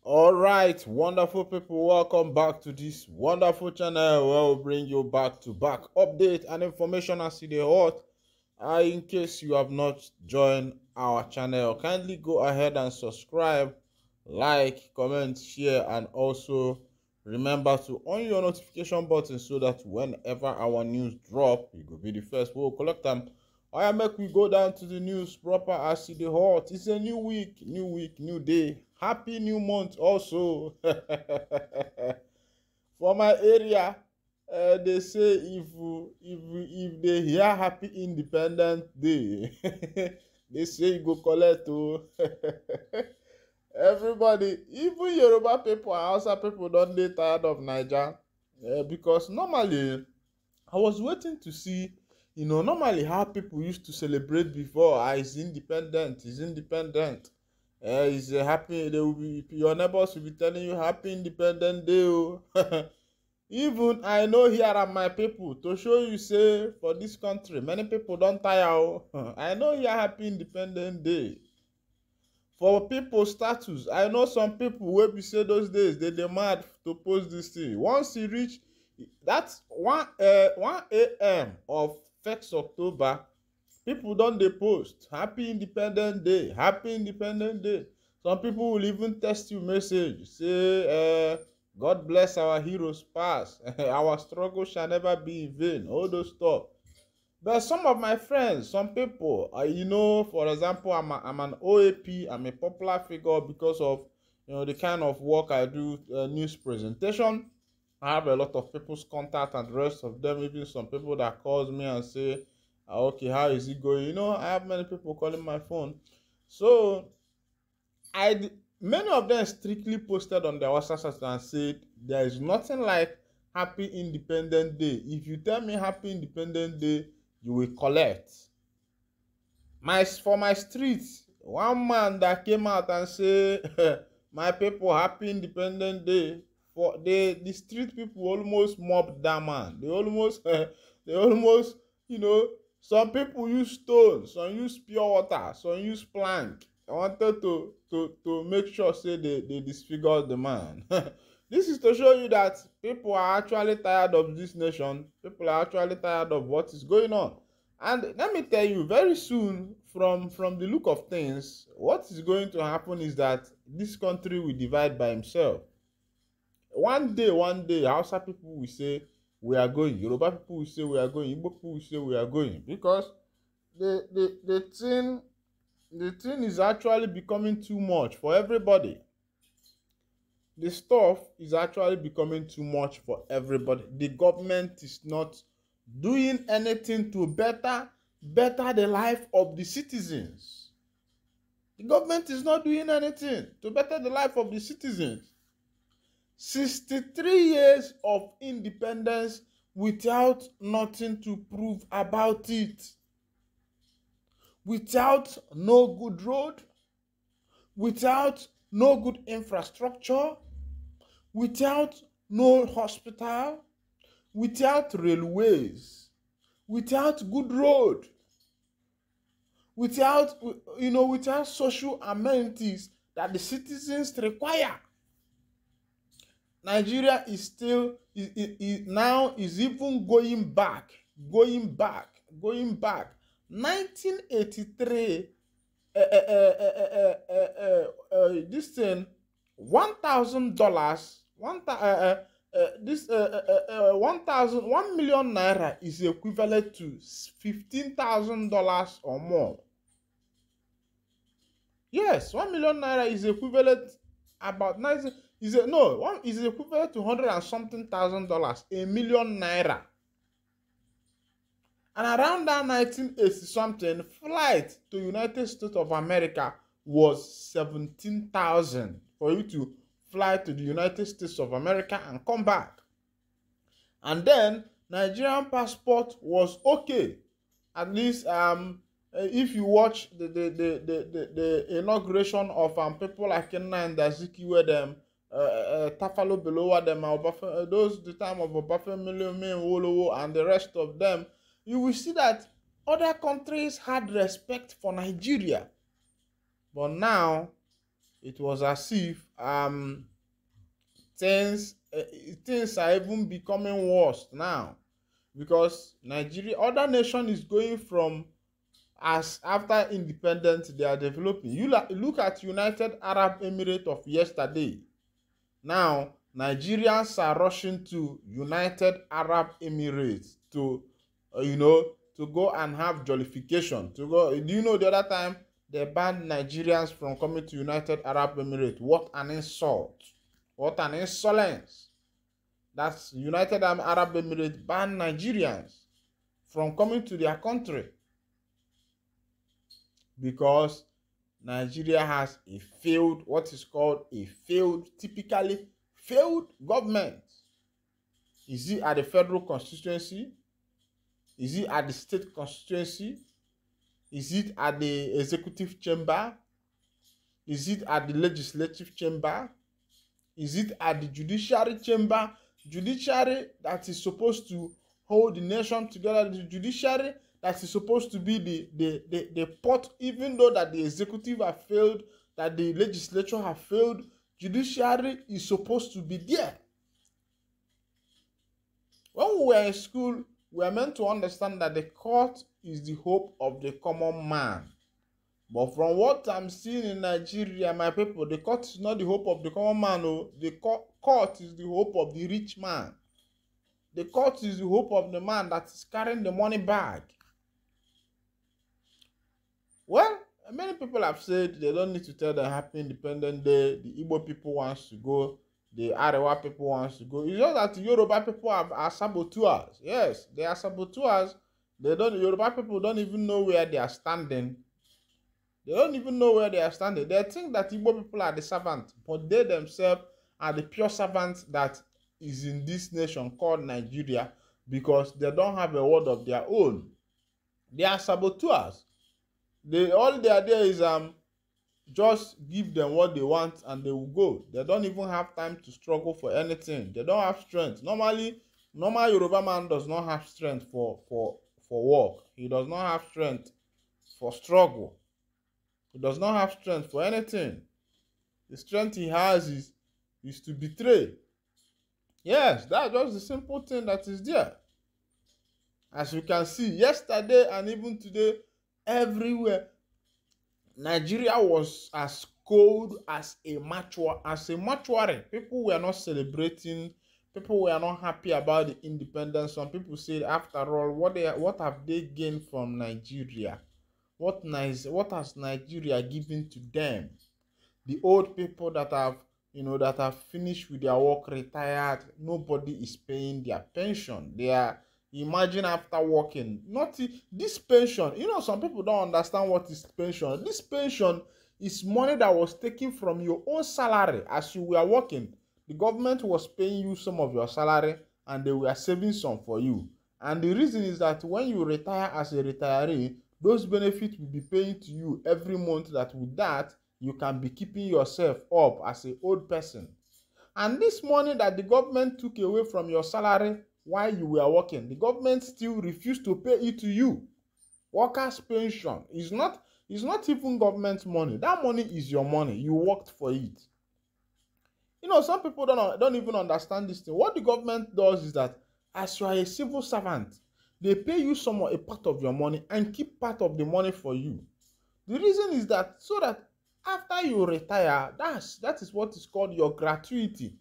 All right, wonderful people, welcome back to this wonderful channel where we bring you back-to-back update and information as it is hot. In case you have not joined our channel, kindly go ahead and subscribe, like, comment, share, and also remember to on your notification button so that whenever our news drop, you will be the first. We'll collect them. I make we go down to the news proper as it is hot. It's a new week, new day. Happy new month also. For my area, they say if they hear Happy Independent Day, they say you go collect oh. Everybody, even Yoruba people and Hausa people, don't they tired of Niger? Because normally I was waiting to see, normally how people used to celebrate before. He's independent, he's independent. He's happy. They will be, your neighbors will be telling you Happy Independent Day. Oh. Even I know here are my people to show you say for this country, many people don't tire. Oh. I know here Happy Independent Day. For people status, I know some people wey be say those days they mad to post this thing. Once e reach that's 1 a.m. of 1st October, people don dey post Happy Independent Day, Happy Independent Day. Some people will even text you message say God bless our heroes past. Our struggle shall never be in vain. All those stuff. But some of my friends, some people, for example, I'm an OAP, I'm a popular figure because of, the kind of work I do, news presentation. I have a lot of people's contact and the rest of them, even some people that calls me and say, okay, how is it going? I have many people calling my phone. So, many of them strictly posted on their WhatsApp and said, there is nothing like Happy Independent Day. If you tell me Happy Independent Day, you will collect. For my streets, one man that came out and say, my people, Happy Independent Day. For the street people almost mobbed that man. They almost, some people use stones, some use pure water, some use plank. I wanted to make sure say they disfigure the man. This is to show you that people are actually tired of this nation. People are actually tired of what is going on. And let me tell you, very soon, from the look of things, what is going to happen is that this country will divide by himself. One day, Hausa people will say, we are going. Yoruba people will say, we are going. Igbo people will say, we are going. Because the thing is actually becoming too much for everybody. The stuff is actually becoming too much for everybody. The government is not doing anything to better the life of the citizens. The government is not doing anything to better the life of the citizens. 63 years of independence without nothing to prove about it. Without no good road, without no good infrastructure, without no hospital, without railways, without good road, without social amenities that the citizens require. Nigeria is still now even going back. 1983, this thing, $1,000, 1 million naira is equivalent to $15,000 or more. Yes, 1 million naira is equivalent about 90. Is equivalent to 100 and something $1,000. A million naira. And around that 1980 something, flight to United States of America was 17,000 for you to fly to the United States of America and come back. And then Nigerian passport was okay. At least if you watch the inauguration of people like Kenna and Daziki, where them Tafalo Belowa them, those the time of Obafemi Wolowo and the rest of them, you will see that other countries had respect for Nigeria. But now, it was as if things things are even becoming worse now, because Nigeria, other nation is going from, as after independence they are developing. You look at United Arab Emirates of yesterday. Now Nigerians are rushing to United Arab Emirates to to go and have jollification. To go, do you know the other time they banned Nigerians from coming to United Arab Emirates? What an insult! What an insolence! That's United Arab Emirates banned Nigerians from coming to their country because Nigeria has a failed, what is called a failed, typically failed government. Is it at the federal constituency? Is it at the state constituency? Is it at the executive chamber? Is it at the legislative chamber? Is it at the judiciary chamber? Judiciary that is supposed to hold the nation together, the judiciary that is supposed to be the pot, even though that the executive have failed, that the legislature have failed, judiciary is supposed to be there. When we were in school, we are meant to understand that the court is the hope of the common man. But from what I'm seeing in Nigeria, my people, the court is not the hope of the common man. Oh. The court is the hope of the rich man. The court is the hope of the man that is carrying the money bag. Well, many people have said they don't need to tell them Happy Independence Day. The Igbo people wants to go. The Arewa people wants to go. It's just that the Yoruba people are saboteurs. Yes, they are saboteurs. Yoruba people don't even know where they are standing. They don't even know where they are standing. They think that Igbo people are the servant, but they themselves are the pure servants that is in this nation called Nigeria, because they don't have a word of their own. They are saboteurs. All they are there is just give them what they want and they will go. They don't even have time to struggle for anything. They don't have strength. Normal Yoruba man does not have strength for work. He does not have strength for struggle. He does not have strength for anything. The strength he has is to betray. Yes, that's just the simple thing that is there. As you can see, yesterday and even today, everywhere, Nigeria was as cold as a mortuary. People were not celebrating. People were not happy about the independence. Some people said, after all, what have they gained from Nigeria? What has Nigeria given to them? The old people that have finished with their work, retired, nobody is paying their pension. Imagine after working, not this pension. Some people don't understand what is pension. This pension is money that was taken from your own salary as you were working. The government was paying you some of your salary and they were saving some for you. And the reason is that when you retire as a retiree, those benefits will be paying to you every month. That with that, you can be keeping yourself up as an old person. And this money that the government took away from your salary while you were working, the government still refused to pay it to you. Workers' pension is not even government money. That money is your money. You worked for it. Some people don't even understand this thing. What the government does is that as you are a civil servant, they pay you a part of your money and keep part of the money for you. The reason is that so that after you retire, that is what is called your gratuity.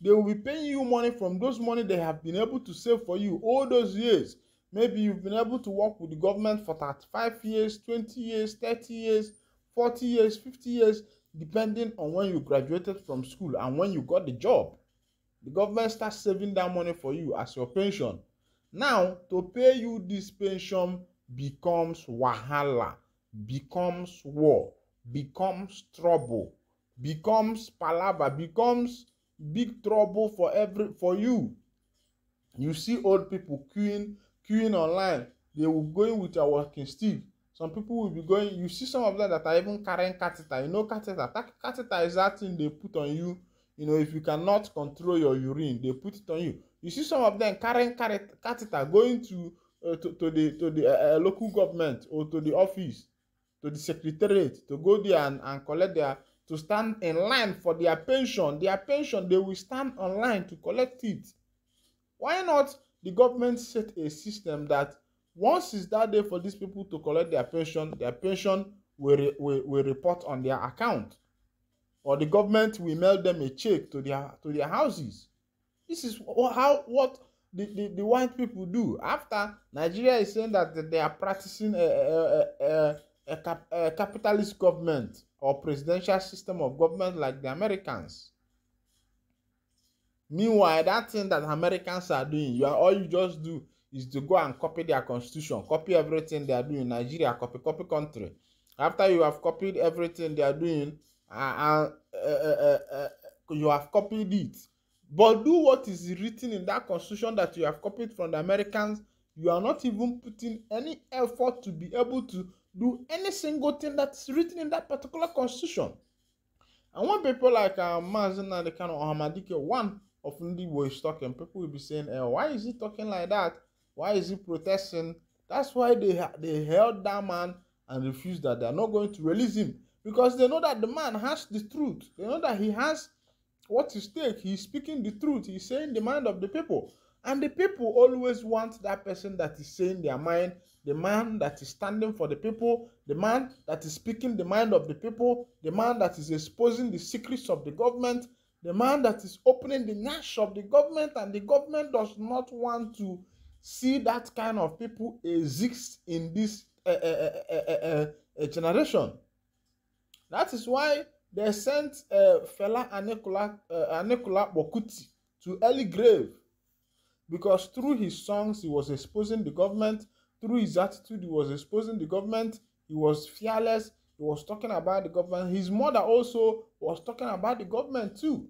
They will be paying you money from those money they have been able to save for you all those years. Maybe you've been able to work with the government for 35 years, 20 years, 30 years, 40 years, 50 years, depending on when you graduated from school and when you got the job. The government starts saving that money for you as your pension. Now, to pay you this pension becomes wahala, becomes war, becomes trouble, becomes palaver, becomes big trouble for you. You see old people queuing online. They will go in with their walking stick. Some people will be going. You see some of them that are even carrying catheter. Catheter. Catheter is that thing they put on you. If you cannot control your urine, they put it on you. You see some of them carrying catheter, going to the local government or to the office, to the secretariat, to go there and collect to stand in line for their pension. Their pension, they will stand online to collect it. Why not the government set a system that once it's that day for these people to collect their pension will report on their account, or the government will mail them a check to their houses. This is what the white people do. After Nigeria is saying that they are practicing a capitalist government or presidential system of government like the Americans. Meanwhile, that thing that Americans are doing, all you just do is to go and copy their constitution, copy everything they are doing in Nigeria, copy country. After you have copied everything they are doing, you have copied it. But do what is written in that constitution that you have copied from the Americans. You are not even putting any effort to be able to do any single thing that's written in that particular constitution. And when people like Mazen and the kind of Ahmadike, one of Ndi was talking, people will be saying, why is he talking like that? Why is he protesting? That's why they held that man and refused that they are not going to release him. Because they know that the man has the truth. They know that he has what is stake. He's speaking the truth. He's saying the mind of the people. And the people always want that person that is saying their mind, the man that is standing for the people, the man that is speaking the mind of the people, the man that is exposing the secrets of the government, the man that is opening the nash of the government, and the government does not want to see that kind of people exist in this generation. That is why they sent Fela Anikula Bokuti to early grave, because through his songs he was exposing the government, through his attitude he was exposing the government, he was fearless, he was talking about the government. His mother also was talking about the government too.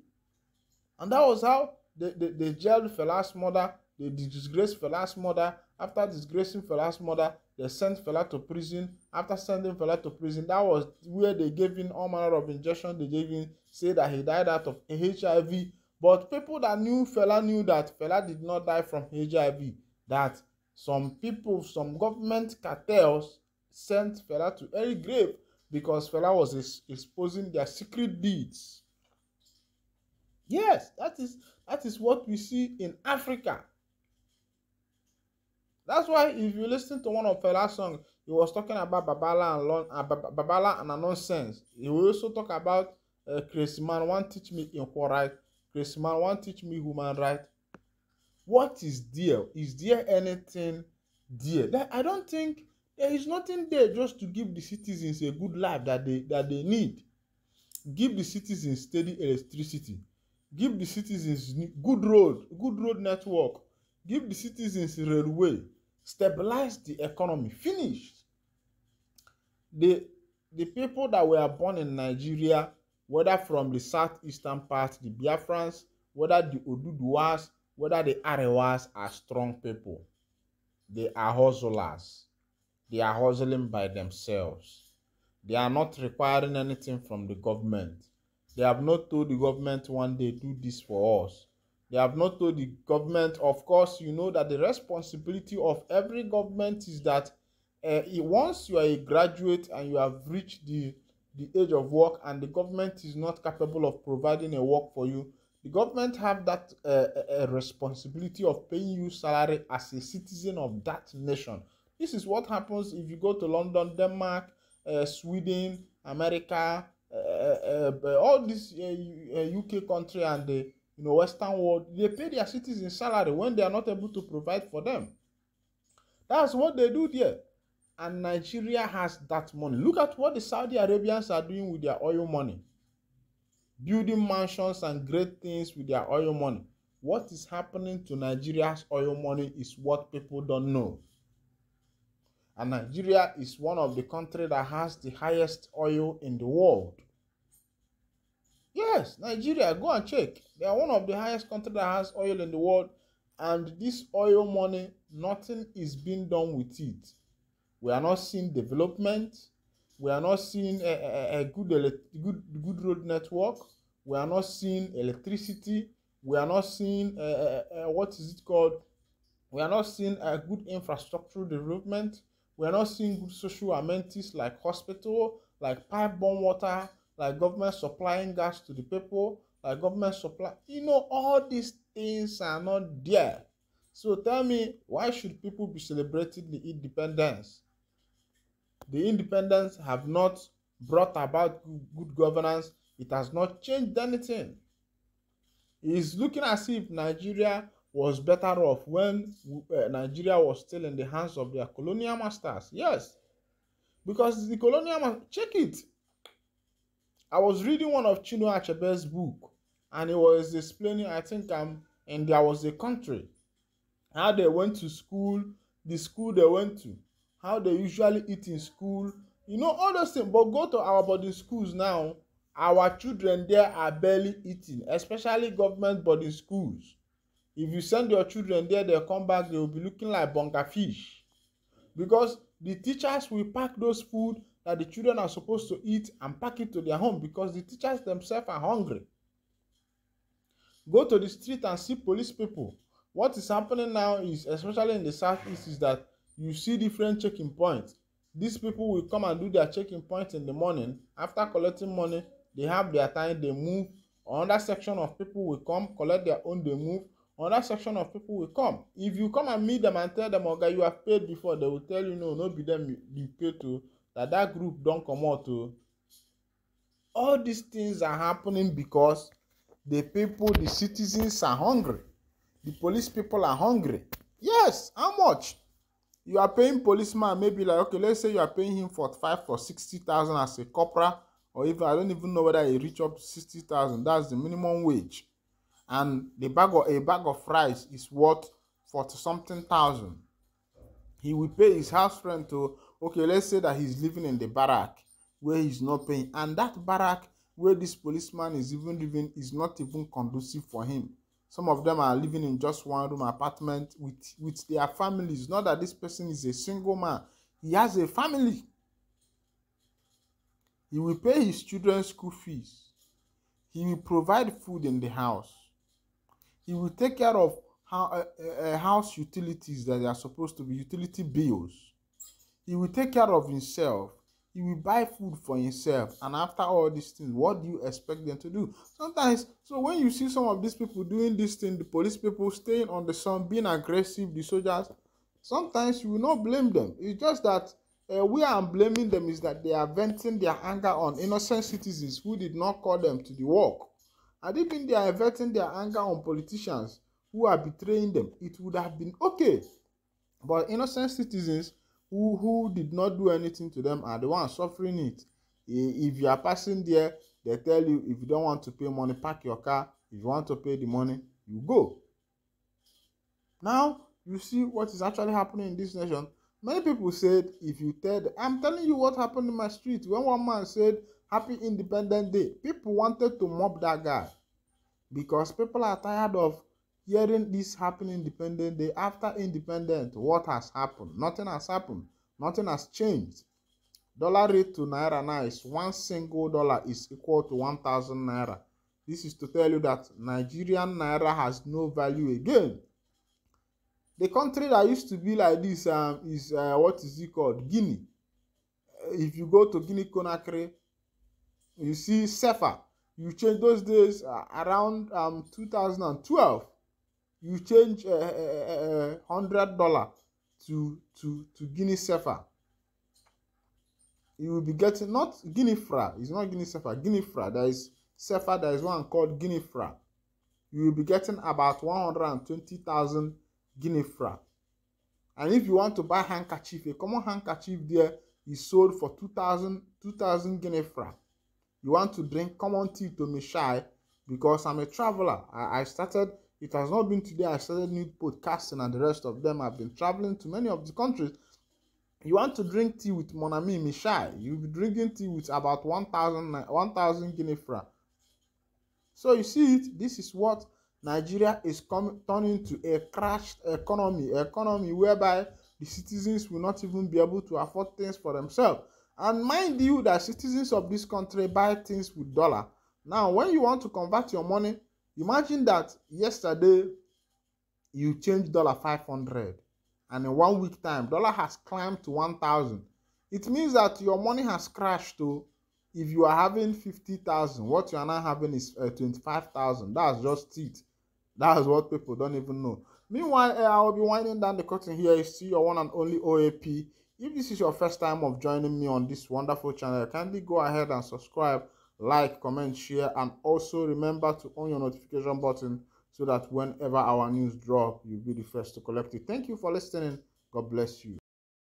And that was how they jailed Fela's mother, they disgraced Fela's mother. After disgracing Fela's mother, they sent Fela to prison. After sending Fela to prison, that was where they gave him all manner of injection. They gave him, say that he died out of HIV. But people that knew Fela knew that Fela did not die from HIV. That some people, some government cartels sent Fela to early grave because Fela was exposing their secret deeds. Yes, that is what we see in Africa. That's why if you listen to one of Fela's songs, he was talking about Babala and nonsense. He will also talk about crazy man want teach me equal right, crazy man want teach me human right. What is there? Is there anything there? I don't think there is nothing there just to give the citizens a good life that they need. Give the citizens steady electricity. Give the citizens good road network. Give the citizens railway. Stabilize the economy. Finished. The people that were born in Nigeria, whether from the southeastern part, the Biafrans, whether the Oduduwas, whether the Arewas, are strong people. They are hustlers. They are hustling by themselves. They are not requiring anything from the government. They have not told the government one day, do this for us. They have not told the government. Of course, you know that the responsibility of every government is that once you are a graduate and you have reached the age of work and the government is not capable of providing a work for you, the government have that responsibility of paying you salary as a citizen of that nation. This is what happens if you go to London, Denmark, Sweden, America, all this UK country and the Western world. They pay their citizens salary when they are not able to provide for them. That's what they do there. And Nigeria has that money. Look at what the Saudi Arabians are doing with their oil money. Building mansions and great things with their oil money. What is happening to Nigeria's oil money is what people don't know. And Nigeria is one of the countries that has the highest oil in the world. Yes, Nigeria, go and check. They are one of the highest countries that has oil in the world. And this oil money, nothing is being done with it. We are not seeing development. We are not seeing a good road network. We are not seeing electricity. We are not seeing, what is it called? We are not seeing a good infrastructural development. We are not seeing good social amenities like hospital, like pipe-borne water, like government supplying gas to the people, like government supply, all these things are not there. So tell me, why should people be celebrating the independence? The independence have not brought about good governance. It has not changed anything. It's looking as if Nigeria was better off when Nigeria was still in the hands of their colonial masters. Yes, because the colonial check it. I was reading one of Chinua Achebe's book, and he was explaining, I think, and there was a country, how they went to school, the school they went to, how they usually eat in school, all those things. But go to our boarding schools now, our children there are barely eating, especially government boarding schools. If you send your children there, they'll come back, they will be looking like bunker fish. Because the teachers will pack those food that the children are supposed to eat and pack it to their home because the teachers themselves are hungry. Go to the street and see police people. What is happening now is, especially in the southeast, is that you see different checking points. These people will come and do their checking points in the morning. After collecting money, they have their time, they move. Another section of people will come, collect their own, they move. Another section of people will come. If you come and meet them and tell them, okay, you have paid before, they will tell you, no, no be them you pay to, that group don't come out to. All these things are happening because the people, the citizens are hungry. The police people are hungry. Yes, how much? You are paying policeman, maybe like, okay, let's say you are paying him 45 or 60,000 as a corporal, or even, I don't even know whether he reach up to 60,000. That's the minimum wage. And a bag of rice is worth 40-something thousand. He will pay his house rent to, okay, let's say that he's living in the barrack where he's not paying. And that barrack where this policeman is even living is not even conducive for him. Some of them are living in just one room apartment with their families. Not that this person is a single man. He has a family. He will pay his children's school fees. He will provide food in the house. He will take care of house utilities that are supposed to be utility bills. He will take care of himself. He will buy food for himself. And after all these things, what do you expect them to do? Sometimes, so when you see some of these people doing this thing, the police people staying on the sun, being aggressive, the soldiers, sometimes you will not blame them. It's just that we are blaming them is that they are venting their anger on innocent citizens who did not call them to the work. And even they are venting their anger on politicians who are betraying them, it would have been okay. But innocent citizens who did not do anything to them are the ones suffering it. If you are passing there, they tell you, if you don't want to pay money, park your car. If you want to pay the money, you go. Now, you see what is actually happening in this nation. Many people said, if you tell them, I'm telling you what happened in my street. When one man said, Happy Independence Day, people wanted to mob that guy. Because people are tired of hearing this happen Independence Day. After independence, what has happened? Nothing has happened. Nothing has changed. Dollar rate to naira now is $1 single is equal to 1,000 naira. This is to tell you that Nigerian naira has no value again. The country that used to be like this is what is it called? Guinea. If you go to Guinea Conakry, you see Sefa. You change those days around 2012. You change $100 to Guinea Sefa. You will be getting not Guinea Fra. It's not Guinea Sefa. Guinea Fra. There is Sefa. There is one called Guinea Fra. You will be getting about 120,000 Guinea Fra. And if you want to buy handkerchief, a common handkerchief there is sold for 2,000 Guinea Fra. You want to drink common tea to me shy, because I'm a traveler. I started, it has not been today, I started new podcasting and the rest of them. I've been traveling to many of the countries. You want to drink tea with Mon Ami Michai, you'll be drinking tea with about 1,000 Guinea Fra. So you see it, this is what Nigeria is turning to, a crashed economy whereby the citizens will not even be able to afford things for themselves. And mind you that citizens of this country buy things with dollar. Now, when you want to convert your money, imagine that yesterday you changed $500, and in 1 week time, dollar has climbed to 1,000. It means that your money has crashed too. if you are having 50,000, what you are now having is 25,000. That's just it. That's what people don't even know. Meanwhile, I will be winding down the curtain here. You see your one and only OAP. If this is your first time of joining me on this wonderful channel, kindly go ahead and subscribe, like, comment, share, and also remember to on your notification button so that whenever our news drop, you'll be the first to collect it. Thank you for listening. God bless you.